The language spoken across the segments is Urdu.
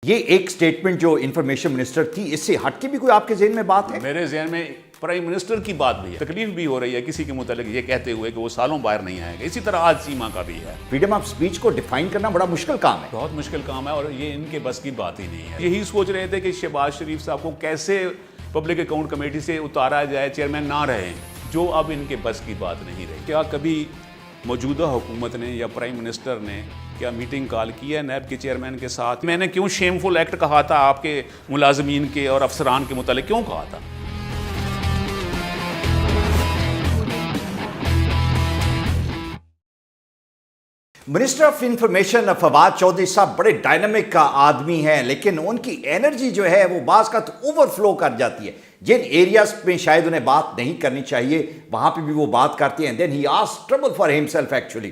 یہ ایک سٹیٹمنٹ جو انفارمیشن منسٹر تھی، اس سے ہٹ کے بھی کوئی آپ کے ذہن میں بات ہے؟ میرے ذہن میں پرائم منسٹر کی بات بھی ہے، تکلیف بھی ہو رہی ہے کسی کے متعلق یہ کہتے ہوئے کہ وہ سالوں باہر نہیں آئے گا. اسی طرح آج سیما کا بھی ہے. فریڈم آف سپیچ کو ڈیفائن کرنا بڑا مشکل کام ہے. بہت مشکل کام ہے اور یہ ان کے بس کی بات ہی نہیں ہے. یہی سوچ رہے تھے کہ شہباز شریف صاحب کو کیسے پبلک اکاؤنٹ کمیٹی سے اتارا جائے، چیئرمین نہ رہے، جو اب ان کے بس کی بات نہیں رہی. کیا کبھی موجودہ حکومت نے یا پرائم منسٹر نے کیا میٹنگ کال کی ہے نیب کے چیئرمین کے ساتھ؟ میں نے کیوں شیم فل ایکٹ کہا تھا آپ کے ملازمین کے اور افسران کے متعلق، کیوں کہا تھا؟ Minister of information Fawad Chaudhry صاحب بڑے ڈائنامک کا آدمی ہیں، لیکن ان کی انرجی جو ہے وہ بعض کا اوور فلو کر جاتی ہے. جن ایریاز میں شاید انہیں بات نہیں کرنی چاہیے وہاں پہ بھی وہ بات کرتے ہیں. Then he ask trouble for himself actually.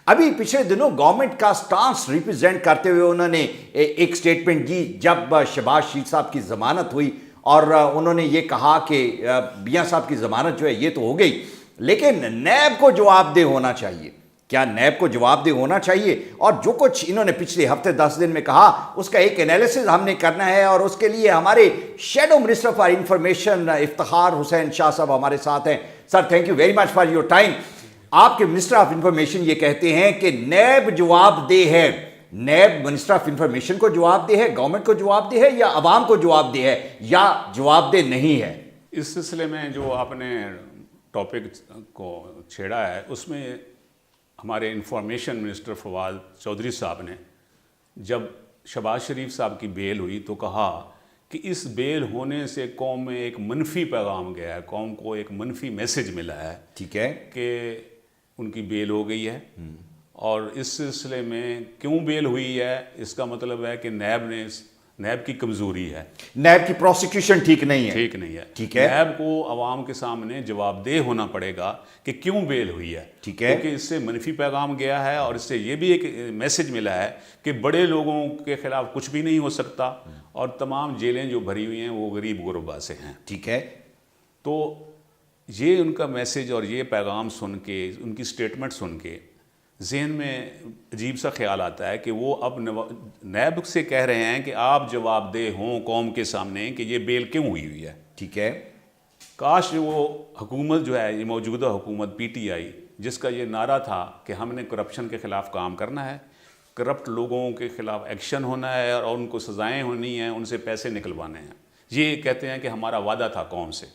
ابھی پچھلے دنوں گورنمنٹ کا سٹانس ریپرزینٹ کرتے ہوئے انہوں نے ایک سٹیٹمنٹ دی جب شہباز شریف صاحب کی ضمانت ہوئی، اور انہوں نے یہ کہا کہ میاں صاحب کی ضمانت جو ہے یہ تو ہو گئی، لیکن نیب کو جواب دہ ہونا چاہیے. کیا نیب کو جواب دہ ہونا چاہیے؟ اور جو کچھ انہوں نے پچھلے ہفتے 10 دن میں کہا اس کا ایک انالیسز ہم نے کرنا ہے، اور اس کے لیے ہمارے shadow minister for information Iftikhar Hussain Shah Sahab ہمارے ساتھ ہیں. Sir thank you very much for your time. آپ کے منسٹر آف انفارمیشن یہ کہتے ہیں کہ نیب جواب دہ ہے. نیب منسٹر آف انفارمیشن کو جواب دہ ہے، گورنمنٹ کو جواب دہ ہے، یا عوام کو جواب دہ ہے، یا جواب دہ نہیں ہے؟ اس سلسلے میں جو آپ نے ٹاپک کو چھیڑا ہے اس میں ہمارے انفارمیشن منسٹر فواد چودھری صاحب نے جب شہباز شریف صاحب کی بیل ہوئی تو کہا کہ اس بیل ہونے سے قوم میں ایک منفی پیغام گیا ہے، قوم کو ایک منفی میسج ملا ہے. ٹھیک ہے کہ ان کی بیل ہو گئی ہے، اور اس سلسلے میں کیوں بیل ہوئی ہے اس کا مطلب ہے کہ نیب کی کمزوری ہے، نیب کی پروسیکیوشن ٹھیک نہیں ہے. ٹھیک نہیں ہے. ٹھیک ہے. نیب کو عوام کے سامنے جواب دہ ہونا پڑے گا کہ کیوں بیل ہوئی ہے. ٹھیک ہے. کیونکہ اس سے منفی پیغام گیا ہے، اور اس سے یہ بھی ایک میسج ملا ہے کہ بڑے لوگوں کے خلاف کچھ بھی نہیں ہو سکتا، اور تمام جیلیں جو بھری ہوئی ہیں وہ غریب غربا سے ہیں. ٹھیک ہے. تو یہ ان کا میسج اور یہ پیغام سن کے، ان کی سٹیٹمنٹ سن کے ذہن میں عجیب سا خیال آتا ہے کہ وہ اب نیب سے کہہ رہے ہیں کہ آپ جواب دہ ہوں قوم کے سامنے کہ یہ بیل کیوں ہوئی ہے. ٹھیک ہے. کاش وہ حکومت جو ہے، یہ موجودہ حکومت پی ٹی آئی، جس کا یہ نعرہ تھا کہ ہم نے کرپشن کے خلاف کام کرنا ہے، کرپٹ لوگوں کے خلاف ایکشن ہونا ہے، اور ان کو سزائیں ہونی ہیں، ان سے پیسے نکلوانے ہیں، یہ کہتے ہیں کہ ہمارا وعدہ تھا قوم سے.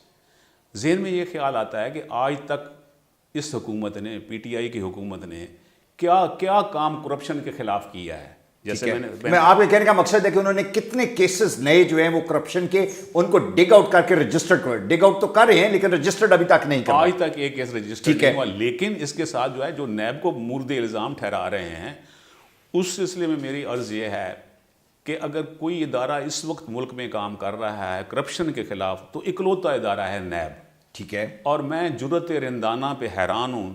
ذہن میں یہ خیال آتا ہے کہ آج تک اس حکومت نے، پی ٹی آئی کی حکومت نے کیا کام کرپشن کے خلاف کیا ہے. جیسے میں آپ کے کہنے کا مقصد ہے کہ انہوں نے کتنے کیسز نئے جو ہیں وہ کرپشن کے ان کو ڈگ آؤٹ کر کے رجسٹرڈ، ڈگ آؤٹ تو کر رہے ہیں لیکن رجسٹرڈ ابھی تک نہیں کر رہے. آج تک ایک کیس رجسٹرڈ نہیں ہوا. لیکن اس کے ساتھ جو ہے جو نیب کو مورد الزام ٹھہرا رہے ہیں، اس سلسلے میں میری عرض یہ ہے کہ اگر کوئی ادارہ اس وقت ملک میں کام کر رہا ہے کرپشن کے خلاف تو اکلوتا ادارہ ہے نیب. ٹھیک ہے. اور میں جرأت رندانہ پہ حیران ہوں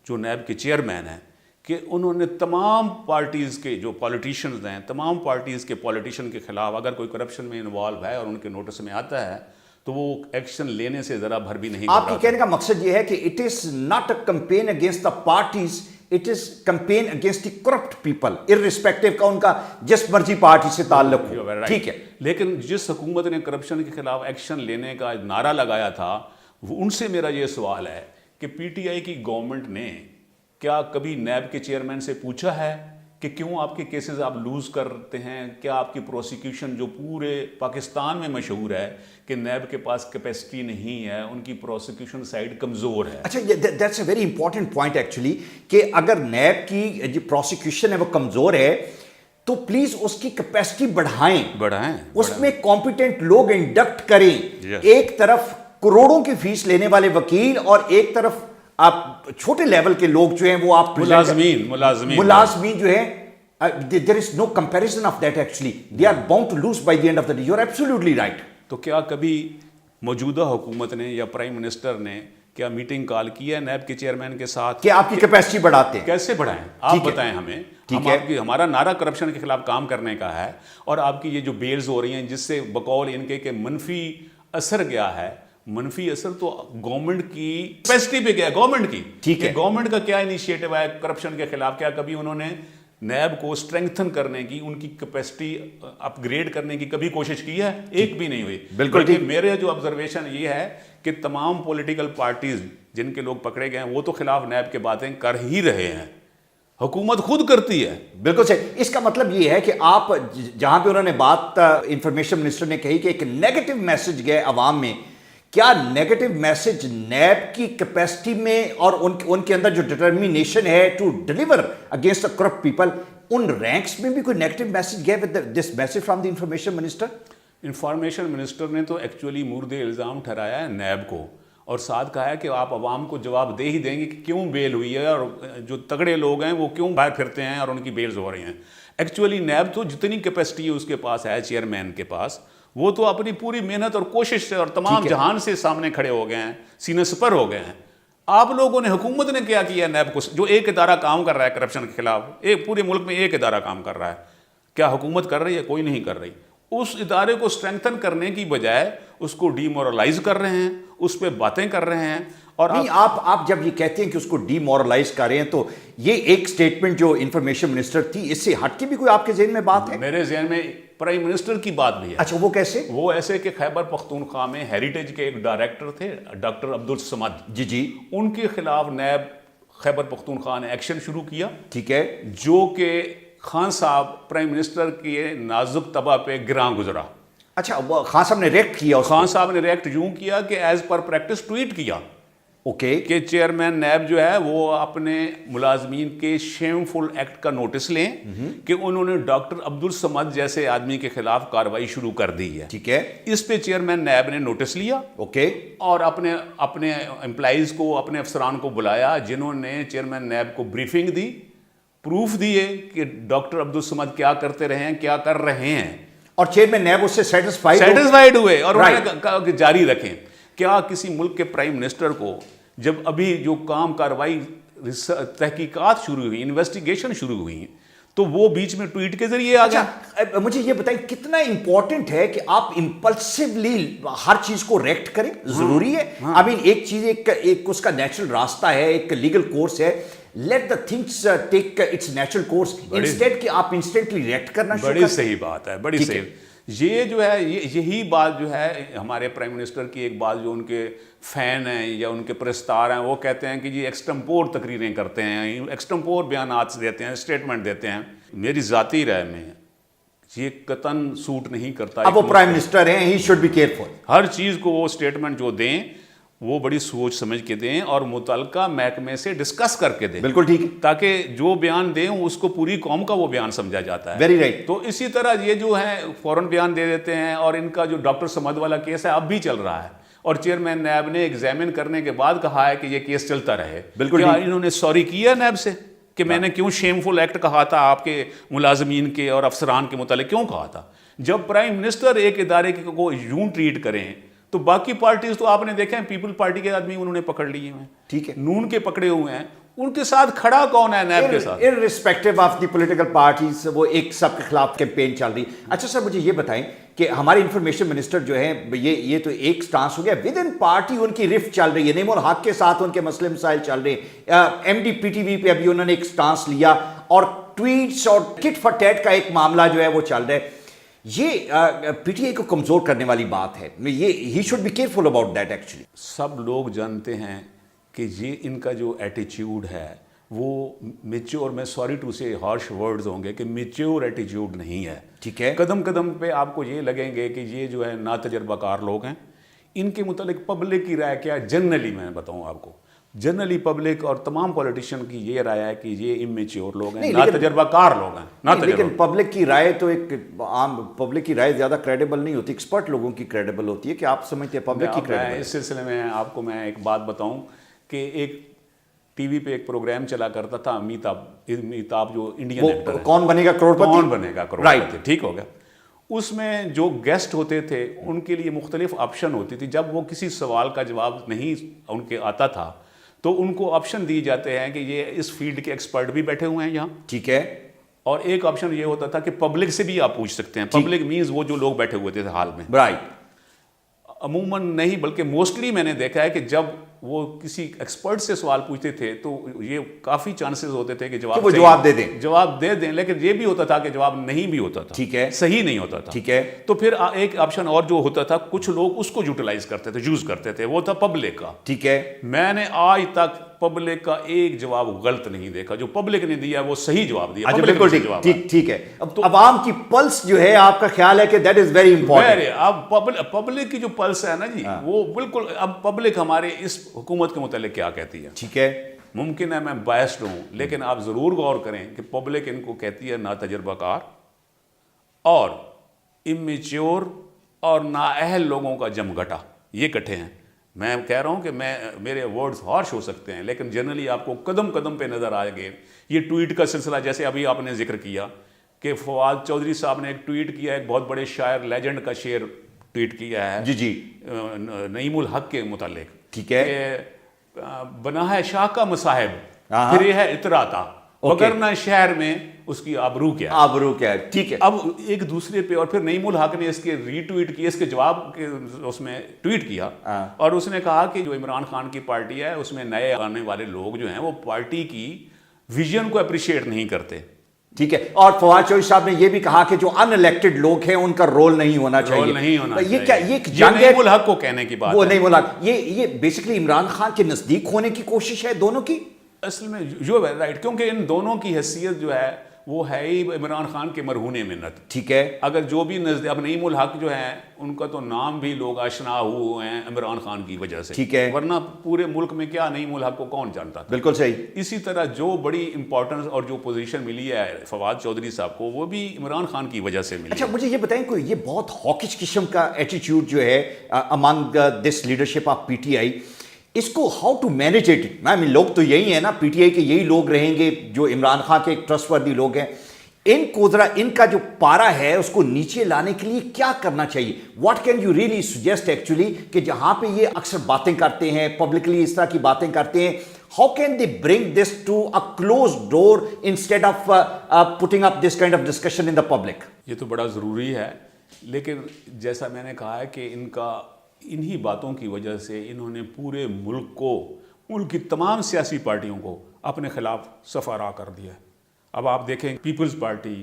جو نیب کے چیئرمین ہیں کہ انہوں نے تمام پارٹیز کے جو پولیٹیشنز ہیں، تمام پارٹیز کے پولیٹیشین کے خلاف اگر کوئی کرپشن میں انوالو ہے اور ان کے نوٹس میں آتا ہے تو وہ ایکشن لینے سے ذرا بھر بھی نہیں. آپ کے کہنے کا مقصد یہ ہے کہ it is not a campaign against the parties, it is campaign against the corrupt people, irrespective کا ان کا جس مرضی پارٹی سے تعلق ہو. ٹھیک ہے. لیکن جس حکومت نے کرپشن کے خلاف ایکشن لینے کا نعرہ لگایا تھا، ان سے میرا یہ سوال ہے کہ پی ٹی آئی کی گورنمنٹ نے کیا کبھی نیب کے چیئرمین سے پوچھا ہے کہ کیوں آپ کے کیسز آپ لوز کرتے ہیں؟ کیا آپ کی پروسیکیوشن جو پورے پاکستان میں مشہور ہے کہ نیب کے پاس کیپیسٹی نہیں ہے، ان کی پروسیکیوشن سائڈ کمزور ہے. اچھا، that's a very important point actually کہ اگر نیب کی جو پروسیکیوشن ہے وہ کمزور ہے تو پلیز اس کی کیپیسٹی بڑھائیں، اس میں کمپیٹنٹ لوگ انڈکٹ کریں. ایک طرف کروڑوں کی فیس لینے والے وکیل اور ایک طرف آپ چھوٹے لیول کے لوگ جو ہیں وہ آپ ملازمین جو ہیں، there is no comparison of that actually. They are bound to lose by the end of the day. You are absolutely right. تو کیا کبھی موجودہ حکومت نے یا پرائم منسٹر نے کیا میٹنگ کال کی ہے نیب کے چیئرمین کے ساتھ کہ آپ کی کیپیسٹی بڑھاتے ہیں؟ کیسے بڑھائیں آپ بتائیں ہمیں. ہمارا نعرہ کرپشن کے خلاف کام کرنے کا ہے، اور آپ کی یہ جو بیلز ہو رہی ہیں جس سے بقول ان کے کہ منفی اثر گیا ہے، منفی اثر تو گورنمنٹ کی کیپیسٹی پہ گیا، گورنمنٹ کی. ٹھیک ہے. گورنمنٹ کا کیا انیشیٹو ہے کرپشن کے خلاف؟ کیا کبھی انہوں نے نیب کو اسٹرینگتھن کرنے کی, ان کی کیپیسٹی اپ گریڈ کرنے کی کبھی کوشش کی ہے؟ ایک بھی نہیں ہوئی. بالکل. میرے جو آبزرویشن یہ ہے کہ تمام پولیٹیکل پارٹیز جن کے لوگ پکڑے گئے ہیں وہ تو خلاف نیب کے باتیں کر ہی رہے ہیں, حکومت خود کرتی ہے. بالکل صحیح. اس کا مطلب یہ ہے کہ آپ جہاں پہ انہوں نے بات انفارمیشن منسٹر نے کہی کہ ایک نیگیٹو میسج گئے عوام میں, کیا نیگیٹو میسج نیب کی کیپیسٹی میں اور ان کے اندر جو ڈٹرمینیشن ہے to deliver against corrupt people, ان رینکس میں بھی کوئی نیگیٹو میسج گئے with this message from the information minister? Information minister نے تو ایکچولی مورد الزام ٹھہرایا ہے نیب کو, اور ساتھ کہا ہے کہ آپ عوام کو جواب دے ہی دیں گے کہ کیوں بیل ہوئی ہے اور جو تگڑے لوگ ہیں وہ کیوں باہر پھرتے ہیں اور ان کی بیلز ہو رہی ہیں. ایکچولی نیب تو جتنی کیپیسٹی ہے اس کے پاس ہے, چیئرمین کے پاس, وہ تو اپنی پوری محنت اور کوشش سے اور تمام جہان سے سامنے کھڑے ہو گئے ہیں, سینے سپر ہو گئے ہیں. آپ لوگوں نے, حکومت نے کیا کیا نیب کو, جو ایک ادارہ کام کر رہا ہے کرپشن کے خلاف, ایک پورے ملک میں ایک ادارہ کام کر رہا ہے, کیا حکومت کر رہی ہے؟ کوئی نہیں کر رہی. اس ادارے کو اسٹرینگتھن کرنے کی بجائے اس کو ڈی مورلائز کر رہے ہیں, اس پہ باتیں کر رہے ہیں. اور نہیں, آپ جب یہ کہتے ہیں کہ اس کو ڈی مورلائز کر رہے ہیں تو یہ ایک سٹیٹمنٹ جو انفارمیشن منسٹر تھی, اس سے ہٹ کے بھی کوئی آپ کے ذہن میں بات ہے؟ میرے ذہن میں پرائم منسٹر کی بات بھی ہے. اچھا, وہ کیسے؟ وہ ایسے کہ خیبر پختونخوا میں ہیریٹیج کے ایک ڈائریکٹر تھے ڈاکٹر عبدالصمد, جی, ان کے خلاف نیب خیبر پختونخوا نے ایکشن شروع کیا. ٹھیک ہے. جو کہ خان صاحب پرائم منسٹر کے نازک طبع پہ گراں گزرا. اچھا, خان صاحب نے ریئیکٹ کیا؟ خان صاحب نے ریئیکٹ یوں کیا کہ ایز پر پریکٹس ٹویٹ کیا اوکے کہ چیئرمین نیب جو ہے وہ اپنے ملازمین کے شیم فل ایکٹ کا نوٹس لیں کہ انہوں نے ڈاکٹر عبدالصمد جیسے آدمی کے خلاف کارروائی شروع کر دی ہے. ٹھیک ہے. اس پہ چیئرمین نیب نے نوٹس لیا اوکے اور اپنے امپلائیز کو, اپنے افسران کو بلایا جنہوں نے چیئرمین نیب کو بریفنگ دی, پروف دیے کہ ڈاکٹر عبدالصمد کیا کرتے رہے ہیں, کیا کر رہے ہیں, اور چیئرمین نیب اس سے سیٹسفائیڈ ہوئے اور انہوں نے کہا کہ جاری رکھیں. کیا کسی ملک کے پرائم منسٹر کو جب ابھی جو کام کاروائی تحقیقات شروع ہوئی, انویسٹیگیشن شروع ہوئی, تو وہ بیچ میں ٹویٹ کے ذریعے آ گیا؟ مجھے یہ بتائیں کتنا امپورٹنٹ ہے کہ آپ امپلسively ہر چیز کو ریکٹ کریں؟ ضروری ہے. I mean ایک چیز, ایک اس کا نیچرل راستہ ہے, ایک لیگل کورس ہے. Let the things take its natural course instead کہ آپ انسٹنٹلی ریکٹ کرنا شروع کریں. بڑی صحیح بات ہے, بڑی صحیح. یہ جو ہے یہی بات جو ہے ہمارے پرائم منسٹر کی ایک بات جو ان کے فین ہیں یا ان کے پرستار ہیں وہ کہتے ہیں کہ جی ایکسٹمپور تقریریں کرتے ہیں, ایکسٹمپور بیانات دیتے ہیں, اسٹیٹمنٹ دیتے ہیں. میری ذاتی رائے میں یہ قطعاً سوٹ نہیں کرتا. اب وہ پرائم منسٹر ہیں, ہی شوڈ بی کیئرفل. ہر چیز کو وہ اسٹیٹمنٹ جو دیں وہ بڑی سوچ سمجھ کے دیں اور متعلقہ محکمے سے ڈسکس کر کے دیں. بالکل ٹھیک ہے. تاکہ جو بیان دیں اس کو پوری قوم کا وہ بیان سمجھا جاتا ہے. Very right. تو اسی طرح یہ جو ہے فوراً بیان دے دیتے ہیں, اور ان کا جو ڈاکٹر صمد والا کیس ہے اب بھی چل رہا ہے, اور چیئرمین نیب نے ایگزامن کرنے کے بعد کہا ہے کہ یہ کیس چلتا رہے. بالکل. کیا انہوں نے سوری کیا نیب سے کہ میں نے کیوں شیم فل ایکٹ کہا تھا آپ کے ملازمین کے اور افسران کے متعلق, کیوں کہا تھا؟ جب پرائم منسٹر ایک ادارے کو یوں ٹریٹ کریں تو باقی پارٹیز تو آپ نے دیکھا ہے, پیپل پارٹی کے آدمی انہوں نے پکڑ لیے ہیں, ٹھیک ہے, نون کے پکڑے ہوئے ہیں, ان کے ساتھ کھڑا کون ہے نیب کے ساتھ؟ irrespective of the political parties, وہ ایک سب کے خلاف کیمپین چل رہی. اچھا سر, مجھے یہ بتائیں کہ ہمارے انفارمیشن منسٹر جو ہیں یہ تو ایک سٹانس ہو گیا, ود ان پارٹی ان کی رفٹ چل رہی ہے, نعیم الحق کے ساتھ ان کے مسئلے مسائل چل رہے ہیں. M D P T V پہ ابھی انہوں نے ایک سٹانس لیا, اور ٹویٹس اور ٹٹ فار ٹیٹ کا ایک معاملہ جو ہے وہ چل رہا ہے. یہ پی ٹی آئی کو کمزور کرنے والی بات ہے. یہ he should be careful about that. Actually سب لوگ جانتے ہیں کہ یہ ان کا جو ایٹیچیوڈ ہے وہ میچور, میں سوری ٹو سے ہارش ورڈز ہوں گے کہ میچور ایٹیچیوڈ نہیں ہے. ٹھیک ہے. قدم قدم پہ آپ کو یہ لگیں گے کہ یہ جو ہے نا تجربہ کار لوگ ہیں. ان کے متعلق پبلک کی رائے کیا ہے جنرلی, میں بتاؤں آپ کو, جنرلی پبلک اور تمام پولیٹیشین کی یہ رائے ہے کہ یہ امیچیور لوگ ہیں, نا تجربہ کار لوگ ہیں. لیکن پبلک کی رائے تو ایک عام پبلک کی رائے زیادہ کریڈیبل نہیں ہوتی, ایکسپرٹ لوگوں کی کریڈیبل ہوتی ہے. کہ آپ سمجھتے ہیں پبلک کی کریڈیبل؟ اس سلسلے میں آپ کو میں ایک بات بتاؤں کہ ایک ٹی وی پہ ایک پروگرام چلا کرتا تھا, امیتابھ جو انڈین ایکٹر ہے, کون بنے گا کروڑپتی, کون بنے گا کروڑپتی, ٹھیک ہو گیا. اس میں جو گیسٹ ہوتے تھے ان کے لیے مختلف آپشن ہوتی تھی. جب وہ کسی سوال کا جواب نہیں ان کے آتا تھا تو ان کو آپشن دیے جاتے ہیں کہ یہ اس فیلڈ کے ایکسپرٹ بھی بیٹھے ہوئے ہیں یہاں, ٹھیک ہے, اور ایک آپشن یہ ہوتا تھا کہ پبلک سے بھی آپ پوچھ سکتے ہیں. پبلک مینز وہ جو لوگ بیٹھے ہوئے تھے حال میں. رائٹ. عموماً نہیں بلکہ موسٹلی میں نے دیکھا ہے کہ جب وہ کسی ایکسپرٹ سے سوال پوچھتے تھے تو یہ کافی چانسز ہوتے تھے کہ وہ جواب دے دیں لیکن یہ بھی ہوتا تھا کہ جواب نہیں بھی ہوتا تھا, ٹھیک ہے, صحیح نہیں ہوتا تھا, ٹھیک ہے. تو پھر ایک آپشن اور جو ہوتا تھا, کچھ لوگ اس کو یوٹیلائز کرتے تھے, یوز کرتے تھے, وہ تھا پبلک کا, ٹھیک ہے. میں نے آج تک پبلک کا ایک جواب غلط نہیں دیکھا, جو پبلک نے دیا وہ صحیح جواب دیا. بالکل ٹھیک ہے. اب عوام کی پلس جو ہے آپ کا خیال ہے کہ دیٹ از ویری امپورٹنٹ. اب پبلک کی جو پلس ہے نا جی, وہ بالکل, اب پبلک ہمارے اس حکومت کے متعلق کیا کہتی ہے, ٹھیک ہے. ممکن ہے میں بائسڈ ہوں, لیکن آپ ضرور غور کریں کہ پبلک ان کو کہتی ہے ناتجربہ کار اور امیچیور اور نااہل لوگوں کا جمگھٹا, یہ کٹھے ہیں. میں کہہ رہا ہوں کہ میرے ورڈز ہارش ہو سکتے ہیں, لیکن جنرلی آپ کو قدم قدم پہ نظر آئے گے. یہ ٹویٹ کا سلسلہ, جیسے ابھی آپ نے ذکر کیا کہ فواد چودھری صاحب نے ایک ٹویٹ کیا, ایک بہت بڑے شاعر لیجنڈ کا شعر ٹویٹ کیا ہے, جی جی, نعیم الحق کے متعلق, ٹھیک ہے, کہ بنا ہے شاہ کا مصاحب پھر یہ ہے اتراتا, وگرنہ شہر میں اس کی آبرو کیا ہے, ٹھیک ہے. اب ایک دوسرے پہ, اور پھر نعیم الحق نے اس کے ری ٹویٹ کیا, اس کے جواب کے اس میں ٹویٹ کیا, اور اس نے کہا کہ جو عمران خان کی پارٹی ہے اس میں نئے آنے والے لوگ جو ہیں وہ پارٹی کی ویژن کو اپریشیٹ نہیں کرتے. ٹھیک ہے. اور فواد چودھری صاحب نے یہ بھی کہا کہ جو ان الیکٹڈ لوگ ہیں ان کا رول نہیں ہونا چاہیے. یہ کیا, یہ جنگ ہے, نعیم الحق کو کہنے کی بات, وہ نعیم الحق, یہ بیسیکلی عمران خان کے نزدیک ہونے کی کوشش ہے دونوں کی اصل میں, جو ہے رائٹ, کیونکہ ان دونوں کی حیثیت جو ہے وہ ہے ہی عمران خان کے مرہون منت. ٹھیک ہے. اگر جو بھی اب نعیم الحق جو ہیں ان کا تو نام بھی لوگ آشنا ہوئے ہیں عمران خان کی وجہ سے, ٹھیک ہے, ورنہ پورے ملک میں کیا نعیم الحق کو کون جانتا تھا. بالکل صحیح. اسی طرح جو بڑی امپورٹنس اور جو پوزیشن ملی ہے فواد چودھری صاحب کو, وہ بھی عمران خان کی وجہ سے ملی. اچھا مجھے یہ بتائیں, کوئی یہ بہت ہاکش قسم کا ایٹیٹیوڈ جو ہے among this leadership of PTI ٹی آئی, اس کو how to manage it? Ma'am لوگ تو یہی ہیں نا, پی ٹی آئی کے یہی لوگ رہیں گے جو عمران خان کے ٹرسٹ وردی لوگ ہیں. ان کو ذرا ان کا جو پارا ہے اس کو نیچے لانے کے لیے کیا کرنا چاہیے؟ What can you really suggest actually, کہ جہاں پہ یہ اکثر باتیں کرتے ہیں پبلکلی, اس طرح کی باتیں کرتے ہیں, how can they bring this to a close door instead of putting up this kind of discussion in the public? یہ تو بڑا ضروری ہے, لیکن جیسا میں نے کہا ہے کہ انہی باتوں کی وجہ سے انہوں نے پورے ملک کو, ملک کی تمام سیاسی پارٹیوں کو اپنے خلاف صفارا کر دیا. اب آپ دیکھیں پیپلز پارٹی,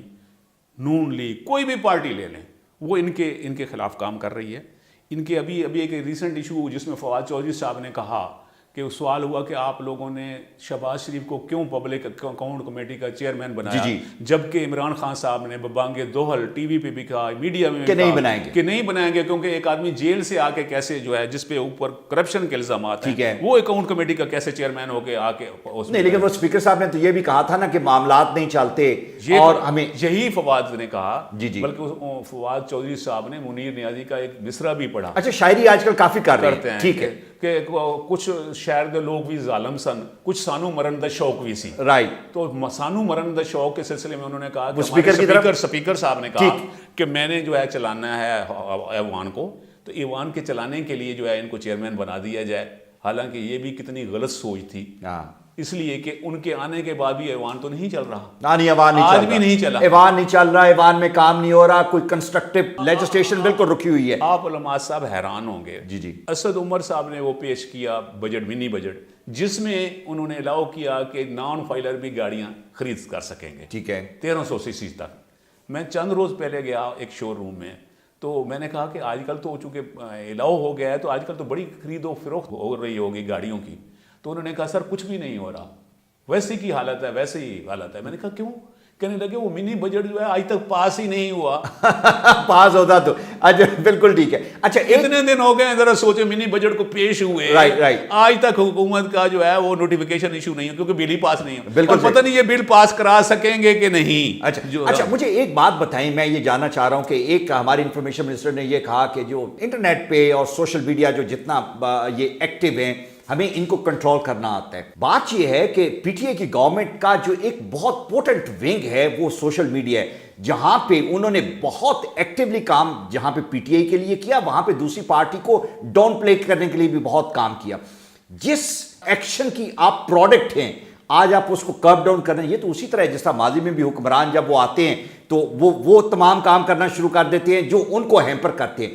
نون لیگ, کوئی بھی پارٹی لے لیں, وہ ان کے خلاف کام کر رہی ہے. ان کے ابھی ایک ریسنٹ ایشو جس میں فواد چودھری صاحب نے کہا کہ سوال ہوا کہ آپ لوگوں نے شہباز شریف کو کیوں پبلک اکاؤنٹ کمیٹی کا چیئرمین بنایا, جبکہ عمران خان صاحب نے ببانگ دوہل ٹی وی پہ بھی کہا, میڈیا میں کہ نہیں بنائیں گے, کیونکہ ایک آدمی جیل سے آ کے کیسے جو ہے جس پے اوپر کرپشن کے الزامات ہیں, وہ اکاؤنٹ کمیٹی کا کیسے چیئرمین ہو کے آ کے نہیں. لیکن وہ اسپیکر صاحب نے تو یہ بھی کہا تھا نا کہ معاملات نہیں چلتے, اور ہمیں یہی فواد نے کہا, بلکہ فواد چودھری صاحب نے منیر نیازی کا ایک مصرع بھی پڑھا. اچھا, شاعری آج کل کافی کرتے ہیں, ٹھیک ہے, کہ کچھ شہر دے لوگ بھی ظالم سن, کچھ سانو مرن دا شوق بھی سی, رائٹ. تو سانو مرن دا شوق کے سلسلے میں انہوں نے کہا کہ سپیکر صاحب نے کہا کہ میں نے جو ہے چلانا ہے ایوان کو, تو ایوان کے چلانے کے لیے جو ہے ان کو چیئرمین بنا دیا جائے. حالانکہ یہ بھی کتنی غلط سوچ تھی, اس لیے کہ ان کے آنے کے بعد بھی ایوان تو نہیں چل رہا, آج بھی نہیں چلا, ایوان نہیں چل رہا, ایوان میں کام نہیں ہو رہا, کوئی کنسٹرکٹیو لیجسلیشن بالکل رکی ہوئی ہے. آپ علماء صاحب حیران ہوں گے. جی. اسد عمر صاحب نے وہ پیش کیا بجٹ, منی بجٹ, جس میں انہوں نے الاؤ کیا کہ نان فائلر بھی گاڑیاں خرید کر سکیں گے, ٹھیک ہے, 1300 سی سی تک. میں چند روز پہلے گیا ایک شو روم میں, تو میں نے کہا کہ آج کل تو چونکہ الاؤ ہو گیا ہے تو آج کل تو بڑی خرید و فروخت ہو رہی ہوگی گاڑیوں کی. تو انہوں نے کہا سر کچھ بھی نہیں ہو رہا, ویسی کی حالت ہے, ویسے ہی حالت ہے. میں نے کہا کیوں؟ کہنے لگے وہ منی بجٹ جو ہے آج تک پاس ہی نہیں ہوا. پاس ہوتا تو اچھا, بالکل ٹھیک ہے. اچھا, اتنے دن ہو گئے ذرا سوچے منی بجٹ کو پیش ہوئے, آج تک حکومت کا جو ہے وہ نوٹیفیکیشن ایشو نہیں ہے, کیونکہ بل ہی پاس نہیں ہے. بالکل پتہ نہیں یہ بل پاس کرا سکیں گے کہ نہیں. اچھا, مجھے ایک بات بتائیں, میں یہ جاننا چاہ رہا ہوں کہ ایک ہمارے انفارمیشن منسٹر نے یہ کہا کہ جو انٹرنیٹ پہ اور سوشل میڈیا جو جتنا یہ ایکٹیو ہیں, ہمیں ان کو کنٹرول کرنا آتا ہے. بات یہ ہے کہ پی ٹی آئی کی گورنمنٹ کا جو ایک بہت پوٹنٹ ونگ ہے وہ سوشل میڈیا ہے, جہاں پہ انہوں نے بہت ایکٹیولی کام, جہاں پہ پی ٹی آئی کے لیے کیا, وہاں پہ دوسری پارٹی کو ڈاؤن پلے کرنے کے لیے بھی بہت کام کیا. جس ایکشن کی آپ پروڈکٹ ہیں آج آپ اس کو کرب ڈاؤن کر رہے ہیں, یہ تو اسی طرح ہے جس طرح ماضی میں بھی حکمران جب وہ آتے ہیں تو وہ تمام کام کرنا شروع کر دیتے ہیں جو ان کو ہیمپر کرتے ہیں.